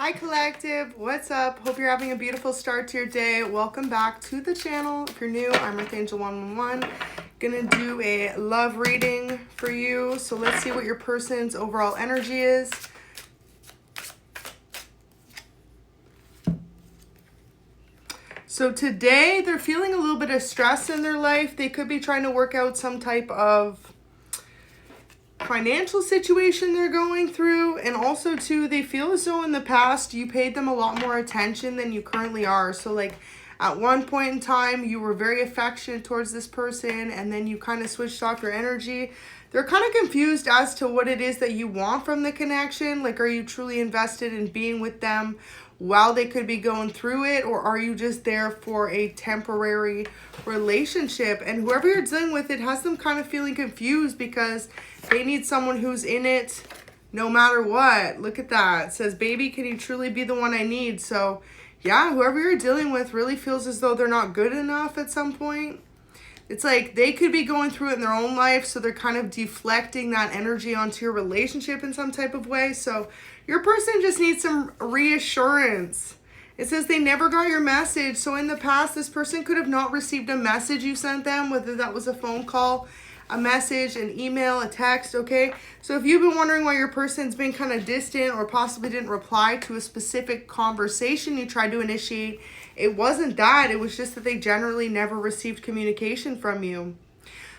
Hi collective, what's up? Hope you're having a beautiful start to your day. Welcome back to the channel. If you're new, I'm @ангel111. Gonna do a love reading for you. So let's see what your person's overall energy is. So today they're feeling a little bit of stress in their life. They could be trying to work out some type of financial situation they're going through, and also too, they feel as though in the past you paid them a lot more attention than you currently are. So like at one point in time you were very affectionate towards this person, and then you kind of switched off your energy. They're kind of confused as to what it is that you want from the connection. Like, are you truly invested in being with them while they could be going through it, or are you just there for a temporary relationship? And whoever you're dealing with, it has them kind of feeling confused because they need someone who's in it no matter what. Look at that. It says, baby, can you truly be the one I need? So yeah, whoever you're dealing with really feels as though they're not good enough at some point. It's like they could be going through it in their own life, so they're kind of deflecting that energy onto your relationship in some type of way. So your person just needs some reassurance. It says they never got your message. So in the past, this person could have not received a message you sent them, whether that was a phone call, a message, an email, a text, okay? So if you've been wondering why your person's been kind of distant or possibly didn't reply to a specific conversation you tried to initiate, it wasn't that. It was just that they generally never received communication from you.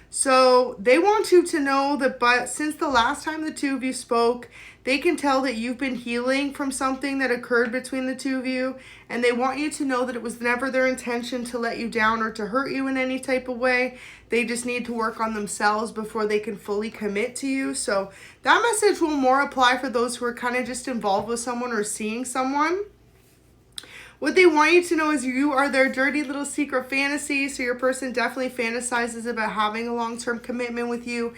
So they want you to know that, but since the last time the two of you spoke, they can tell that you've been healing from something that occurred between the two of you, and they want you to know that it was never their intention to let you down or to hurt you in any type of way. They just need to work on themselves before they can fully commit to you. So that message will more apply for those who are kind of just involved with someone or seeing someone. What they want you to know is you are their dirty little secret fantasy. So your person definitely fantasizes about having a long-term commitment with you.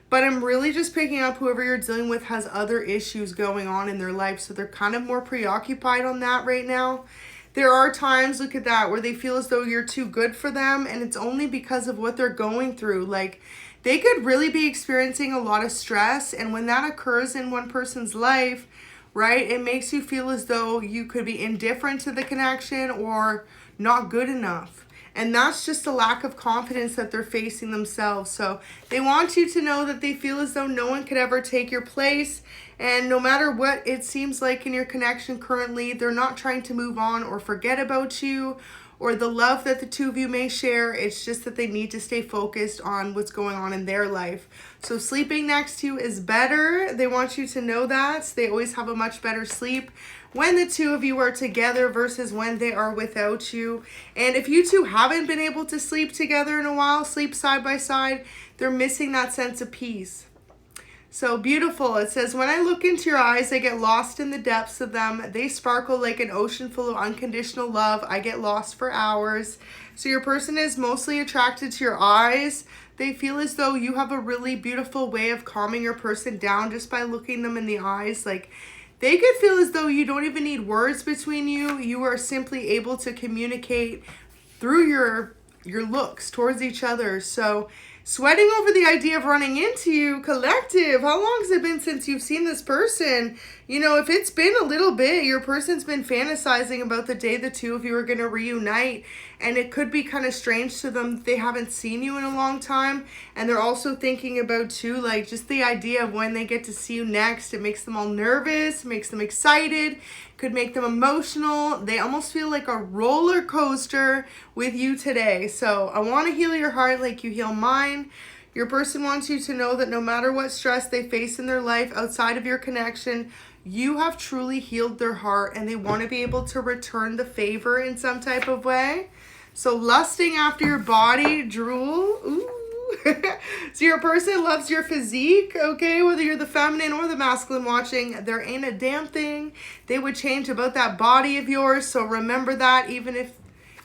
But I'm really just picking up whoever you're dealing with has other issues going on in their life. So they're kind of more preoccupied on that right now. There are times, look at that, where they feel as though you're too good for them. And it's only because of what they're going through. Like, they could really be experiencing a lot of stress. And when that occurs in one person's life, right, it makes you feel as though you could be indifferent to the connection or not good enough. And that's just a lack of confidence that they're facing themselves. So they want you to know that they feel as though no one could ever take your place. And no matter what it seems like in your connection currently, they're not trying to move on or forget about you or the love that the two of you may share. It's just that they need to stay focused on what's going on in their life. So sleeping next to you is better. They want you to know that. They always have a much better sleep when the two of you are together versus when they are without you. And if you two haven't been able to sleep together in a while, sleep side by side, they're missing that sense of peace. So beautiful. It says, when I look into your eyes, I get lost in the depths of them. They sparkle like an ocean full of unconditional love. I get lost for hours. So your person is mostly attracted to your eyes. They feel as though you have a really beautiful way of calming your person down just by looking them in the eyes. Like, they could feel as though you don't even need words between you. You are simply able to communicate through your looks towards each other. So sweating over the idea of running into you, collective. How long has it been since you've seen this person? You know, if it's been a little bit, your person's been fantasizing about the day the two of you are going to reunite. And it could be kind of strange to them that they haven't seen you in a long time. And they're also thinking about, too, like just the idea of when they get to see you next. It makes them all nervous, makes them excited, could make them emotional. They almost feel like a roller coaster with you today. So I want to heal your heart like you heal mine. Your person wants you to know that no matter what stress they face in their life outside of your connection, you have truly healed their heart, and they want to be able to return the favor in some type of way. So lusting after your body, drool. Ooh. So your person loves your physique, okay? Whether you're the feminine or the masculine watching, there ain't a damn thing they would change about that body of yours. So remember that, even if,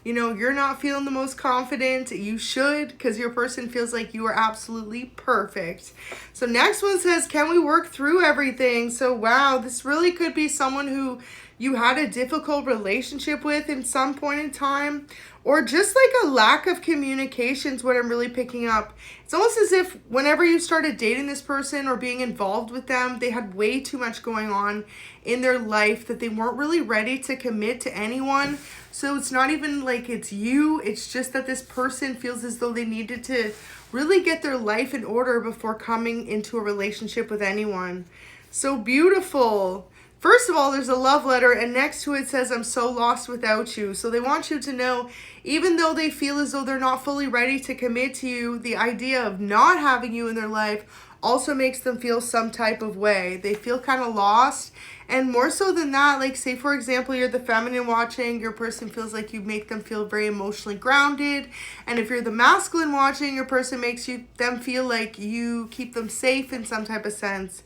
you know, you're not feeling the most confident, you should, because your person feels like you are absolutely perfect. So next one says, can we work through everything? So wow, this really could be someone who you had a difficult relationship with in some point in time, or just like a lack of communication is what I'm really picking up. It's almost as if whenever you started dating this person or being involved with them, they had way too much going on in their life that they weren't really ready to commit to anyone. So it's not even like it's you, it's just that this person feels as though they needed to really get their life in order before coming into a relationship with anyone. So beautiful. First of all, there's a love letter, and next to it says, I'm so lost without you. So they want you to know, even though they feel as though they're not fully ready to commit to you, the idea of not having you in their life also makes them feel some type of way. They feel kind of lost. And more so than that, like say, for example, you're the feminine watching, your person feels like you make them feel very emotionally grounded. And if you're the masculine watching, your person makes them feel like you keep them safe in some type of sense.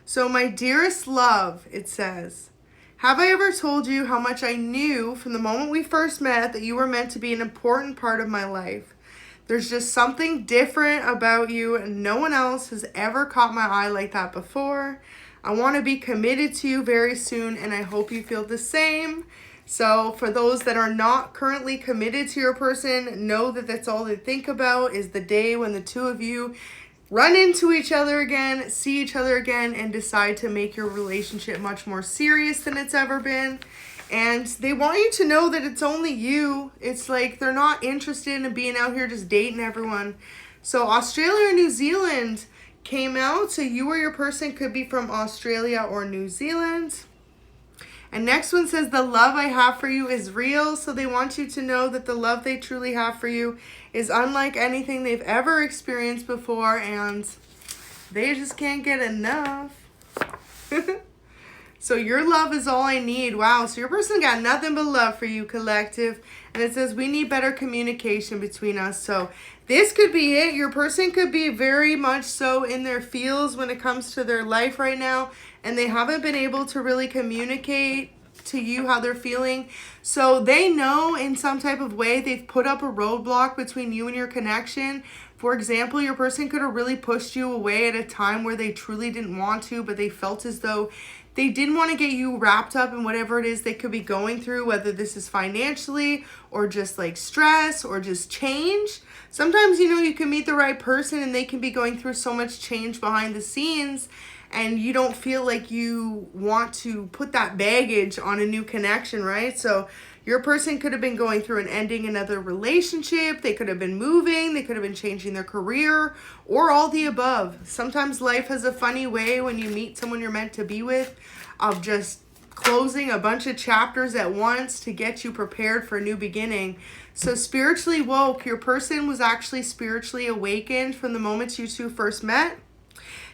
So my dearest love, it says, have I ever told you how much I knew from the moment we first met that you were meant to be an important part of my life? There's just something different about you, and no one else has ever caught my eye like that before. I want to be committed to you very soon, and I hope you feel the same. So for those that are not currently committed to your person, know that that's all they think about is the day when the two of you run into each other again, see each other again, and decide to make your relationship much more serious than it's ever been. And they want you to know that it's only you. It's like they're not interested in being out here just dating everyone. So Australia or New Zealand came out. So you or your person could be from Australia or New Zealand. And next one says, the love I have for you is real. So they want you to know that the love they truly have for you is unlike anything they've ever experienced before, and they just can't get enough. So your love is all I need. Wow, so your person got nothing but love for you, collective. And it says we need better communication between us. So this could be it. Your person could be very much so in their feels when it comes to their life right now, and they haven't been able to really communicate to you how they're feeling. So they know in some type of way they've put up a roadblock between you and your connection. For example, your person could have really pushed you away at a time where they truly didn't want to, but they felt as though they didn't want to get you wrapped up in whatever it is they could be going through, whether this is financially or just like stress or just change. Sometimes, you know, you can meet the right person and they can be going through so much change behind the scenes, and you don't feel like you want to put that baggage on a new connection, right? So your person could have been going through and ending another relationship. They could have been moving. They could have been changing their career, or all the above. Sometimes life has a funny way when you meet someone you're meant to be with of just closing a bunch of chapters at once to get you prepared for a new beginning. So spiritually woke, your person was actually spiritually awakened from the moment you two first met.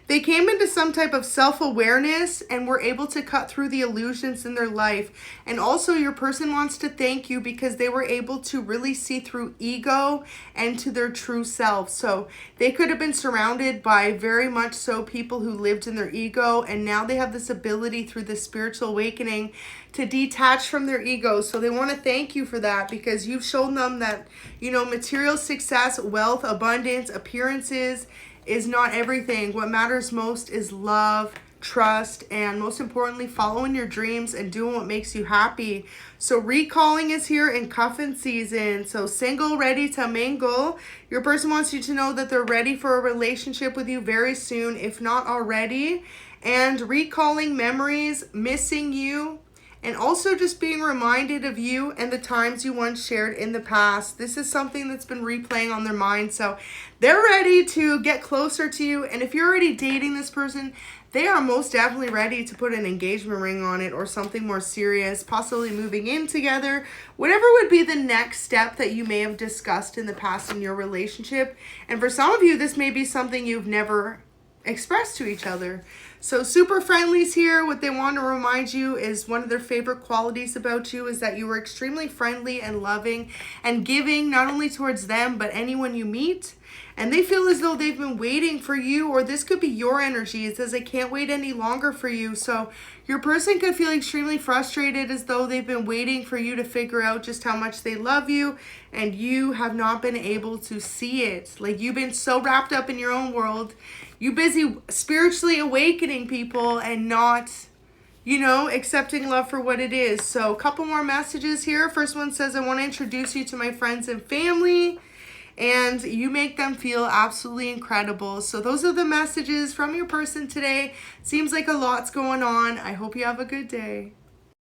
They came into some type of self-awareness and were able to cut through the illusions in their life. And also your person wants to thank you because they were able to really see through ego and to their true self. So they could have been surrounded by very much so people who lived in their ego, and now they have this ability through this spiritual awakening to detach from their ego. So they want to thank you for that because you've shown them that, you know, material success, wealth, abundance, appearances is not everything. What matters most is love, trust, and most importantly, following your dreams and doing what makes you happy. So recalling is here in cuffing season. So single, ready to mingle. Your person wants you to know that they're ready for a relationship with you very soon, if not already. And recalling memories, missing you, and also just being reminded of you and the times you once shared in the past. This is something that's been replaying on their mind. So they're ready to get closer to you. And if you're already dating this person, they are most definitely ready to put an engagement ring on it or something more serious, possibly moving in together, whatever would be the next step that you may have discussed in the past in your relationship. And for some of you, this may be something you've never expressed to each other. So super friendlies here. What they want to remind you is one of their favorite qualities about you is that you were extremely friendly and loving and giving, not only towards them, but anyone you meet. And they feel as though they've been waiting for you, or this could be your energy. It says they can't wait any longer for you. So your person could feel extremely frustrated as though they've been waiting for you to figure out just how much they love you, and you have not been able to see it. Like you've been so wrapped up in your own world. You busy spiritually awakening people and not you know, accepting love for what it is. So a couple more messages here. First one says, I want to introduce you to my friends and family, and you make them feel absolutely incredible. So those are the messages from your person today. Seems like a lot's going on. I hope you have a good day.